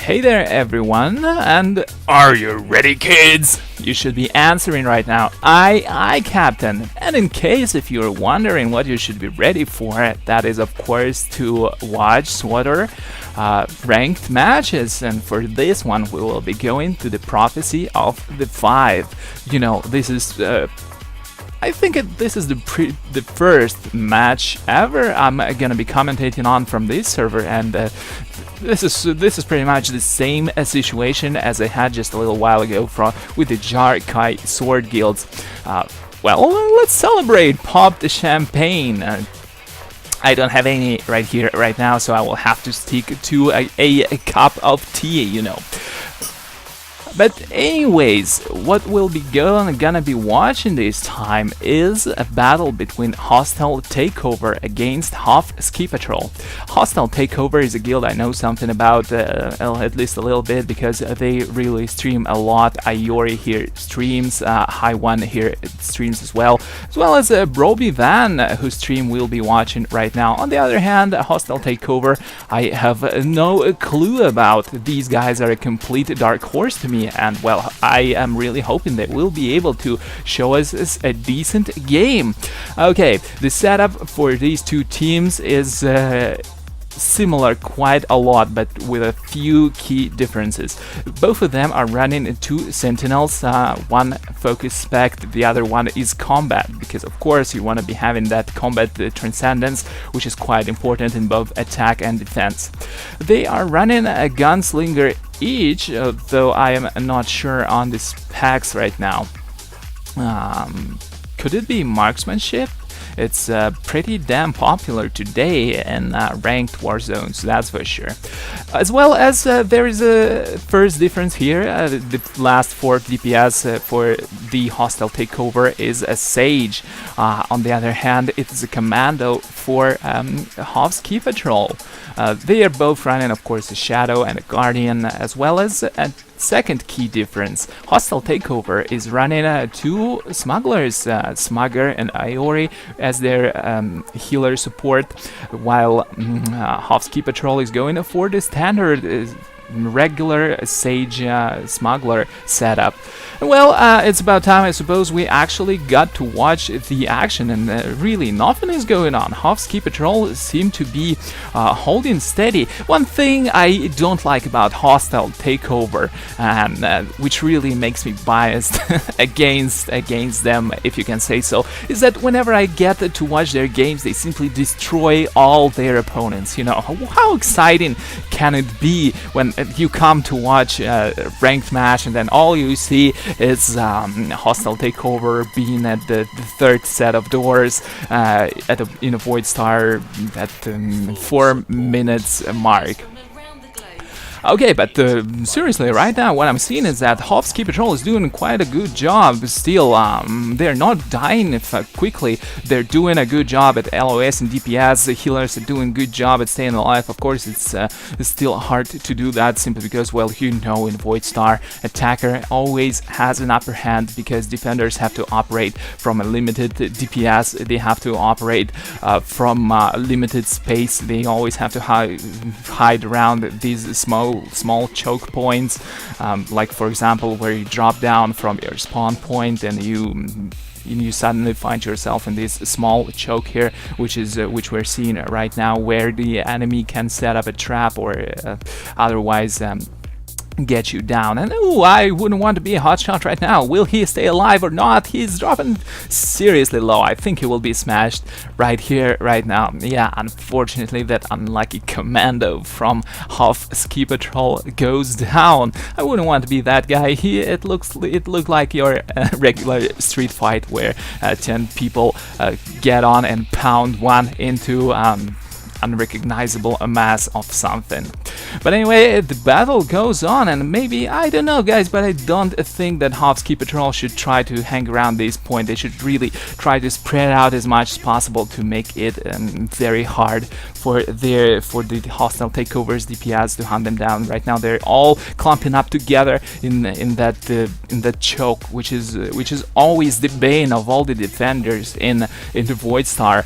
Hey there everyone, and are you ready, kids? You should be answering right now, aye Captain. And in case if you're wondering what you should be ready for, that is of course to watch SWTOR ranked matches, and for this one we will be going to the Prophecy of the Five. You know, this is I think this is the first match ever I'm gonna be commentating on from this server, and this is pretty much the same situation as I had just a little while ago with the Jarkai Sword Guilds. Well, let's celebrate! Pop the champagne! I don't have any right here, right now, so I will have to stick to a cup of tea, you know. But anyways, what we'll be gonna be watching this time is a battle between Hostile Takeover against Hoth Ski Patrol. Hostile Takeover is a guild I know something about, at least a little bit, because they really stream a lot. Iori here streams, High One here streams as well as Broby Van, whose stream we'll be watching right now. On the other hand, Hostile Takeover, I have no clue about. These guys are a complete dark horse to me, and well, I am really hoping they will be able to show us a decent game. Okay, the setup for these two teams is similar quite a lot, but with a few key differences. Both of them are running two sentinels, one focus spec, the other one is combat, because of course you want to be having that combat transcendence, which is quite important in both attack and defense. They are running a gunslinger each, though I am not sure on the specs right now. Could it be marksmanship? It's pretty damn popular today in ranked Warzone, so that's for sure. As well as there is a first difference here. The last 4 DPS for the Hostile Takeover is a Sage. On the other hand, it is a Commando for Hoth Ski Patrol. They are both running, of course, a Shadow and a Guardian, as well as a second key difference. Hostile Takeover is running two smugglers, Smugger and Iori, as their healer support, while Hoth Ski Patrol is going for the standard regular Sage Smuggler setup. Well, it's about time, I suppose, we actually got to watch the action, and really nothing is going on. Hoth Ski Patrol seem to be holding steady. One thing I don't like about Hostile Takeover, and which really makes me biased against them, if you can say so, is that whenever I get to watch their games, they simply destroy all their opponents. You know, how exciting can it be when you come to watch a ranked match and then all you see is Hostile Takeover being at the third set of doors in a Voidstar at 4 minutes mark. Okay, but seriously, right now what I'm seeing is that Hoth Ski Patrol is doing quite a good job. Still, they're not dying quickly. They're doing a good job at LOS and DPS. The healers are doing a good job at staying alive. Of course, it's still hard to do that simply because, well, you know, in Voidstar, attacker always has an upper hand because defenders have to operate from a limited DPS. They have to operate from limited space. They always have to hide around these small choke points, like for example where you drop down from your spawn point and you suddenly find yourself in this small choke here, which we're seeing right now, where the enemy can set up a trap or otherwise get you down. And ooh, I wouldn't want to be a hotshot right now. Will he stay alive or not? He's dropping seriously low. I think he will be smashed right here, right now. Yeah, unfortunately that unlucky Commando from Hoth Ski Patrol goes down. I wouldn't want to be that guy. It looked like your regular street fight where 10 people get on and pound one into unrecognizable mass of something. But anyway, the battle goes on, and maybe, I don't know guys, but I don't think that Hoth Ski Patrol should try to hang around this point. They should really try to spread out as much as possible to make it very hard for the Hostile Takeovers DPS to hunt them down. Right now they're all clumping up together in that choke, which is always the bane of all the defenders in the Voidstar.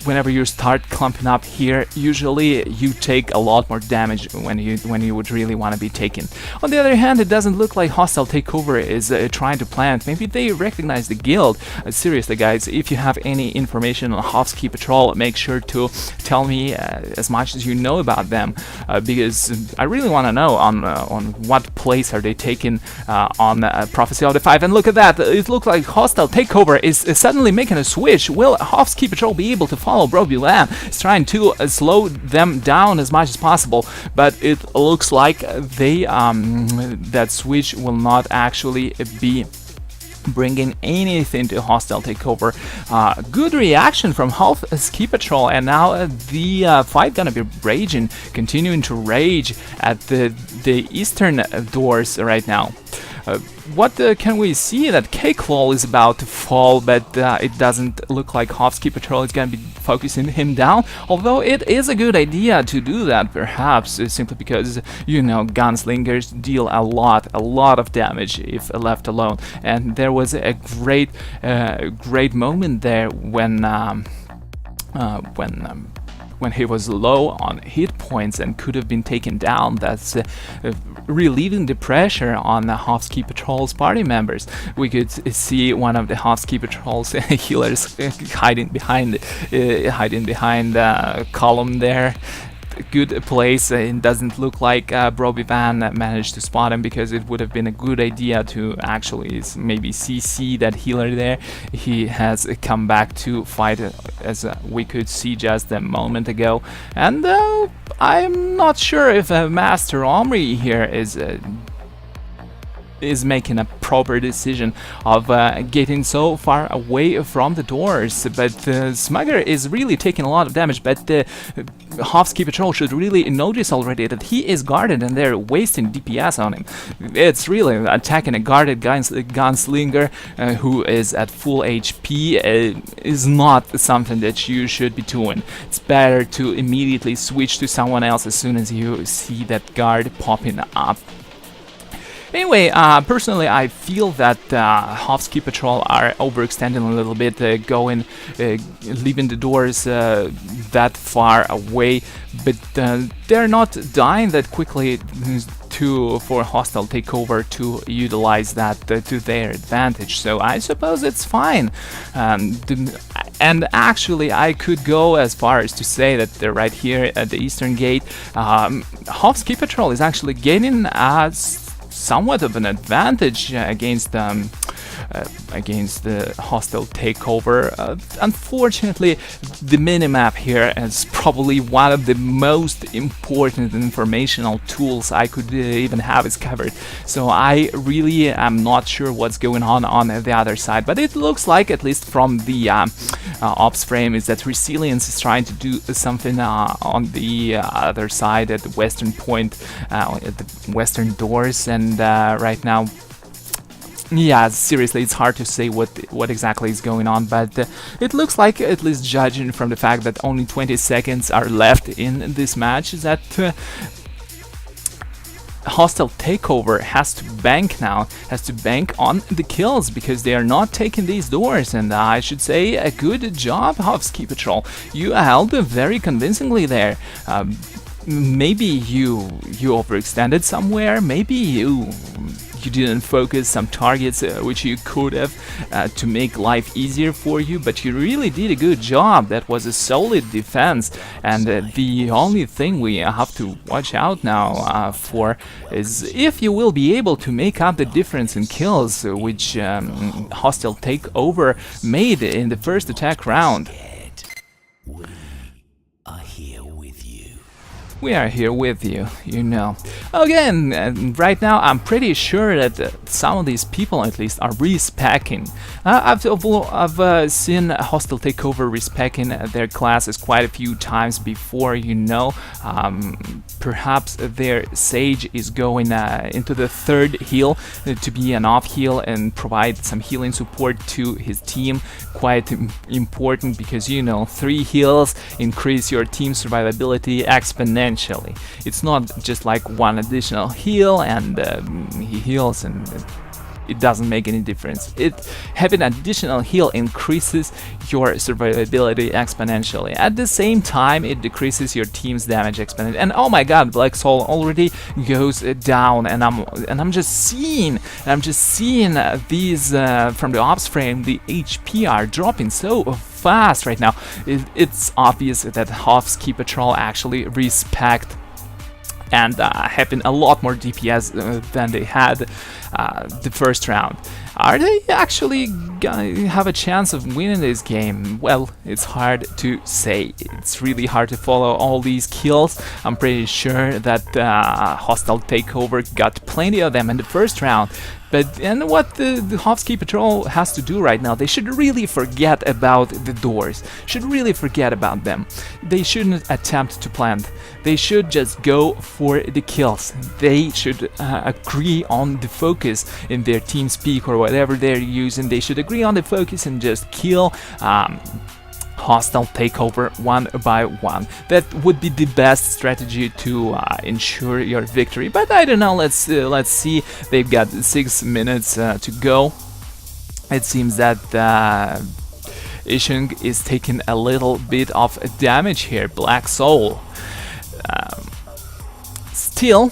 Whenever you start clumping up here, usually you take a lot more damage when you would really want to be taken. On the other hand, it doesn't look like Hostile Takeover is trying to plant. Maybe they recognize the guild. Seriously, guys, if you have any information on Hoth's Key Patrol, make sure to tell me as much as you know about them, because I really want to know on what place are they taking on Prophecy of the Five. And look at that, it looks like Hostile Takeover is suddenly making a switch. Will Hoth's Key Patrol be able to follow Broby Lamb? He's trying to slow them down as much as possible, but it looks like they that switch will not actually be bringing anything to Hostile Takeover. Good reaction from Hoth's Key Patrol, and now the fight gonna be raging, continuing to rage at the eastern doors right now. What can we see? That K-Claw is about to fall, but it doesn't look like Hoth's Key Patrol is going to be focusing him down, although it is a good idea to do that, perhaps, simply because, you know, gunslingers deal a lot of damage if left alone. And there was a great moment there when he was low on hit points and could have been taken down. That's relieving the pressure on the Hoth's Key Patrol's party members. We could see one of the Hoth's Key Patrol's healers hiding behind the column there. Good place. It doesn't look like Broby Van managed to spot him, because it would have been a good idea to actually maybe CC that healer there. He has come back to fight, as we could see just a moment ago, and I'm not sure if Master Omri here is making a proper decision of getting so far away from the doors. But Smugger is really taking a lot of damage, but Hoth's Key Patrol should really notice already that he is guarded and they're wasting DPS on him. It's really attacking a guarded gunslinger who is at full HP is not something that you should be doing. It's better to immediately switch to someone else as soon as you see that guard popping up. Anyway, personally, I feel that Hoth's Key Patrol are overextending a little bit, leaving the doors that far away, but they're not dying that quickly for Hostile Takeover to utilize that to their advantage. So I suppose it's fine. And actually, I could go as far as to say that they're right here at the Eastern Gate. Hoth's Key Patrol is actually gaining somewhat of an advantage against the Hostile Takeover. Unfortunately, the minimap here is probably one of the most important informational tools I could even have is covered. So I really am not sure what's going on the other side, but it looks like, at least from the ops frame, is that Resilience is trying to do something on the other side at the western point, at the western doors, and right now, yeah, seriously, it's hard to say what exactly is going on, but it looks like, at least judging from the fact that only 20 seconds are left in this match, that Hostile Takeover has to bank now, has to bank on the kills, because they are not taking these doors. And I should say, a good job, Hoth's Key Patrol. You held very convincingly there. Maybe you overextended somewhere, maybe you didn't focus some targets which you could have to make life easier for you, but you really did a good job. That was a solid defense, and the only thing we have to watch out now for is if you will be able to make up the difference in kills which Hostile Takeover made in the first attack round. We are here with you, you know. Again, right now I'm pretty sure that some of these people at least are respecking. I've seen Hostile Takeover respecting their classes quite a few times before, you know. Perhaps their Sage is going into the third heal to be an off heal and provide some healing support to his team. Quite important, because, you know, 3 heals increase your team survivability exponentially. It's not just like one additional heal and he heals and it doesn't make any difference. Having additional heal increases your survivability exponentially. At the same time, it decreases your team's damage exponentially. And oh my god, Black Soul already goes down, and I'm just seeing these from the ops frame, the HP are dropping so fast right now. It's obvious that Hoth's Key Patrol actually respect and having a lot more DPS than they had the first round. Are they actually gonna have a chance of winning this game? Well, it's hard to say. It's really hard to follow all these kills. I'm pretty sure that Hostile Takeover got plenty of them in the first round. And what the Hoth's Key Patrol has to do right now, they should really forget about the doors, should really forget about them. They shouldn't attempt to plant, they should just go for the kills. They should agree on the focus in their team speak or whatever they're using. They should agree on the focus and just kill Hostile Takeover one by one. That would be the best strategy to ensure your victory. But I don't know. Let's see. They've got 6 minutes to go. It seems that Ishung is taking a little bit of damage here. Black Soul. Still.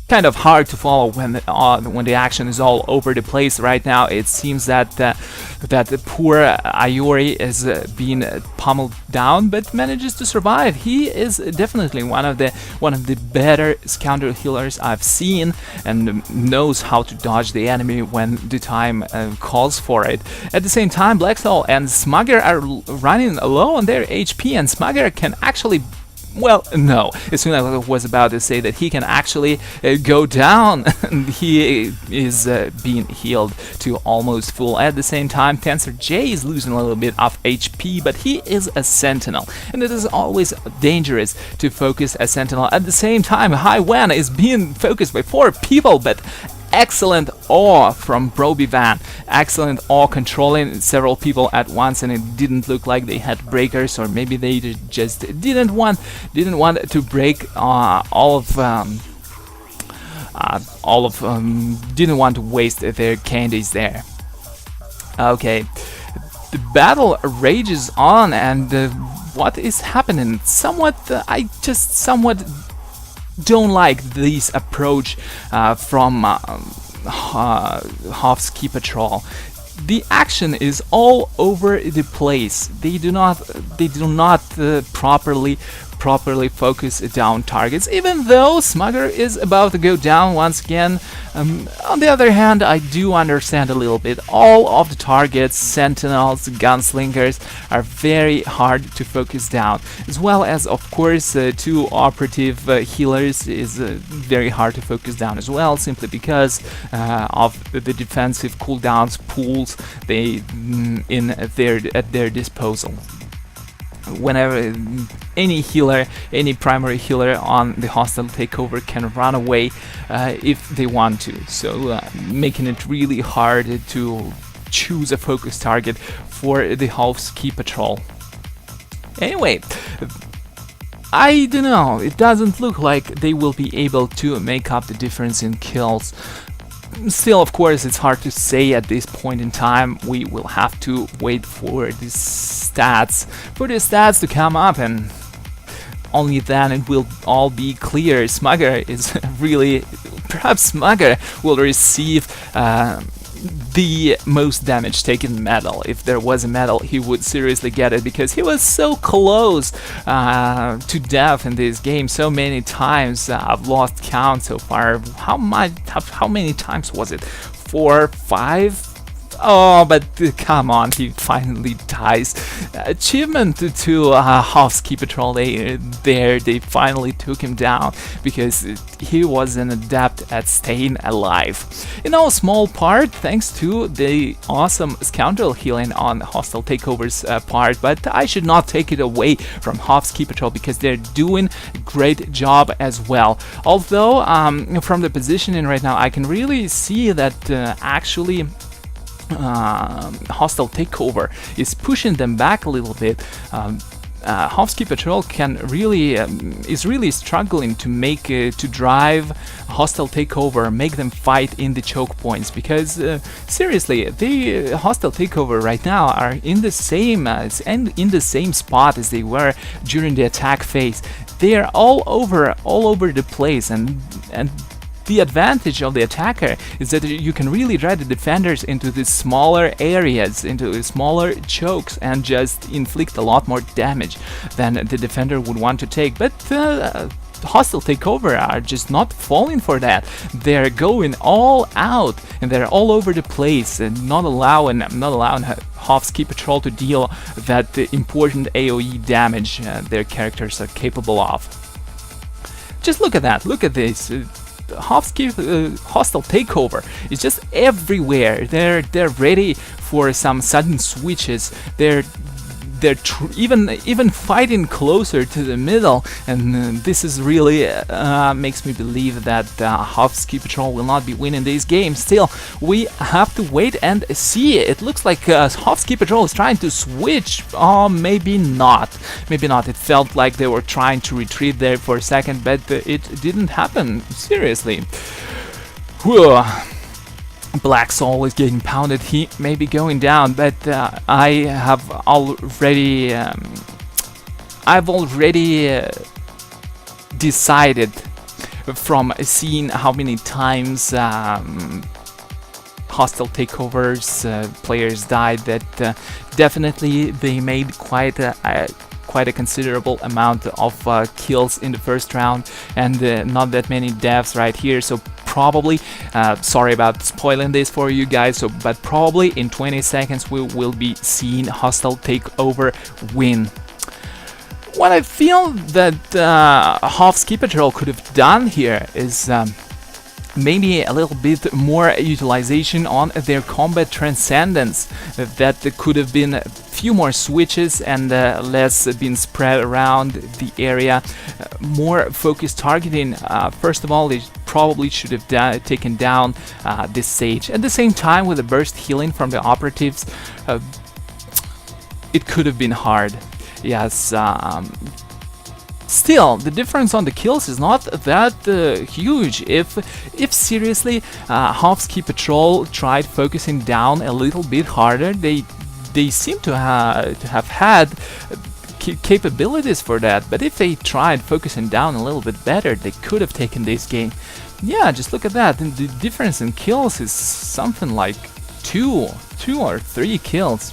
Kind of hard to follow when the action is all over the place right now. It seems that the poor Iori is being pummeled down, but manages to survive. He is definitely one of the better counter healers I've seen, and knows how to dodge the enemy when the time calls for it. At the same time, Black Soul and Smugger are running low on their HP, and Smugger can actually, well, no. As soon as I was about to say that he can actually go down, he is being healed to almost full. At the same time, Tensor J is losing a little bit of HP, but he is a Sentinel, and it is always dangerous to focus a Sentinel. At the same time, Hai Wen is being focused by 4 people, but excellent awe from Broby Van. Excellent awe controlling several people at once, and it didn't look like they had breakers, or maybe they just didn't want to break didn't want to waste their candies there. Okay, the battle rages on, and what is happening? I just somewhat don't like this approach from Hoth's Key Patrol. The action is all over the place. They do not properly focus down targets, even though Smugger is about to go down once again. On the other hand, I do understand a little bit. All of the targets, Sentinels, Gunslingers, are very hard to focus down, as well as, of course, 2 operative healers is very hard to focus down as well, simply because of the defensive cooldowns pools at their disposal. Whenever any primary healer on the Hostile Takeover can run away if they want to, so making it really hard to choose a focus target for the Hoth's Key Patrol. Anyway, I don't know, it doesn't look like they will be able to make up the difference in kills. Still, of course, it's hard to say at this point in time. We will have to wait for the stats to come up, and only then it will all be clear. Smugger is really, perhaps Smugger will receive the most damage taken medal. If there was a medal, he would seriously get it, because he was so close to death in this game so many times. I've lost count so far. How many times was it? 4, 5? Oh, but come on, he finally dies. Achievement to Hoth's Key Patrol. They finally took him down, because he was an adept at staying alive. In a small part, thanks to the awesome scoundrel healing on Hostile Takeover's part, but I should not take it away from Hoth's Key Patrol, because they're doing a great job as well. Although, from the positioning right now, I can really see that actually Hostile Takeover is pushing them back a little bit. Hovsky Patrol can really is really struggling to make to drive hostile takeover, make them fight in the choke points, because seriously, the hostile takeover right now are in the same spot as they were during the attack phase. They are all over the place, and the advantage of the attacker is that you can really drive the defenders into these smaller areas, into smaller chokes, and just inflict a lot more damage than the defender would want to take. But hostile takeover are just not falling for that. They're going all out, and they're all over the place, and not allowing Hovsky Patrol to deal that important AoE damage their characters are capable of. Just look at that. Look at this. Hostile takeover is just everywhere. They're ready for some sudden switches. They're even fighting closer to the middle, and this is really makes me believe that Hovsky Patrol will not be winning this game. Still, we have to wait and see. It looks like Hovsky Patrol is trying to switch. Oh, maybe not. Maybe not. It felt like they were trying to retreat there for a second, but it didn't happen. Seriously. Whew. Black Soul is getting pounded. He may be going down, but I've already decided from seeing how many times hostile takeovers players died that definitely they made quite a considerable amount of kills in the first round, and not that many deaths right here. So probably, sorry about spoiling this for you guys, but probably in 20 seconds we will be seeing hostile takeover win. What I feel that Hovsky Patrol could have done here is maybe a little bit more utilization on their combat transcendence. That could have been a few more switches and less being spread around the area. More focused targeting. First of all, they probably should have taken down this Sage. At the same time, with the burst healing from the operatives, it could have been hard. Yes. Still, the difference on the kills is not that huge. If seriously Hovsky Patrol tried focusing down a little bit harder, they seem to have had capabilities for that. But if they tried focusing down a little bit better, they could have taken this game. Yeah, just look at that. And the difference in kills is something like two or three kills.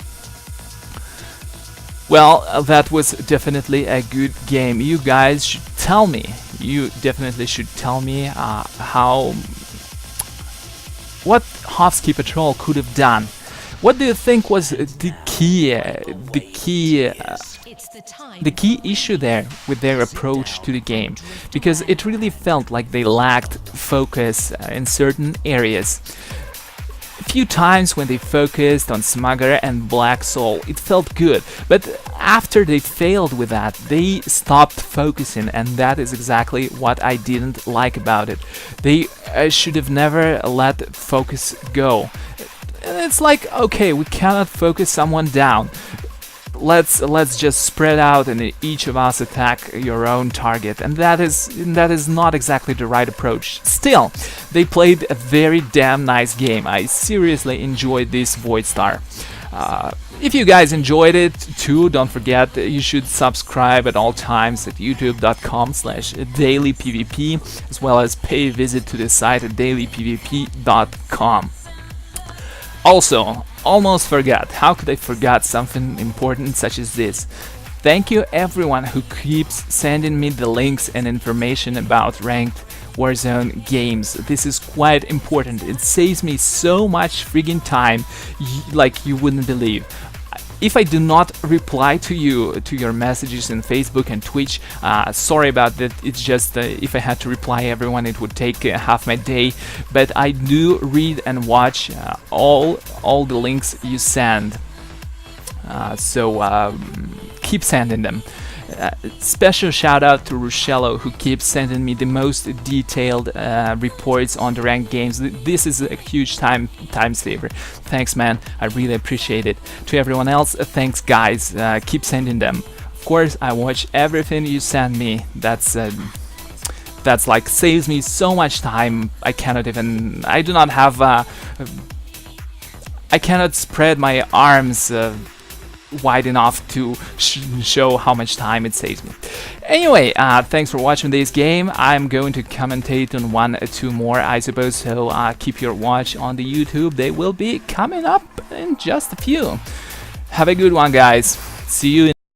Well, that was definitely a good game. You guys should tell me. You definitely should tell me what Hovsky Patrol could have done. What do you think was the key issue there with their approach to the game? Because it really felt like they lacked focus in certain areas. A few times when they focused on Smuggler and Black Soul, it felt good, but after they failed with that, they stopped focusing, and that is exactly what I didn't like about it. They should have never let focus go. It's like, okay, we cannot focus someone down. Let's just spread out and each of us attack your own target, and that is not exactly the right approach. Still, they played a very damn nice game. I seriously enjoyed this Voidstar. If you guys enjoyed it too, don't forget you should subscribe at all times at youtube.com/dailypvp, as well as pay a visit to the site at dailypvp.com. Also, almost forgot. How could I forget something important such as this? Thank you everyone who keeps sending me the links and information about ranked Warzone games. This is quite important. It saves me so much friggin' time, like you wouldn't believe. If I do not reply to your messages in Facebook and Twitch, sorry about that. It's just if I had to reply everyone, it would take half my day. But I do read and watch all the links you send. So keep sending them. Special shout out to Ruscello, who keeps sending me the most detailed reports on the ranked games. This is a huge time saver. Thanks, man. I really appreciate it. To everyone else, thanks, guys. Keep sending them. Of course, I watch everything you send me. That's like saves me so much time. I do not have I cannot spread my arms wide enough to show how much time it saves me. Anyway, thanks for watching this game. I'm going to commentate on 1 or 2 more, I suppose, so keep your watch on the YouTube. They will be coming up in just a few. Have a good one, guys. See you in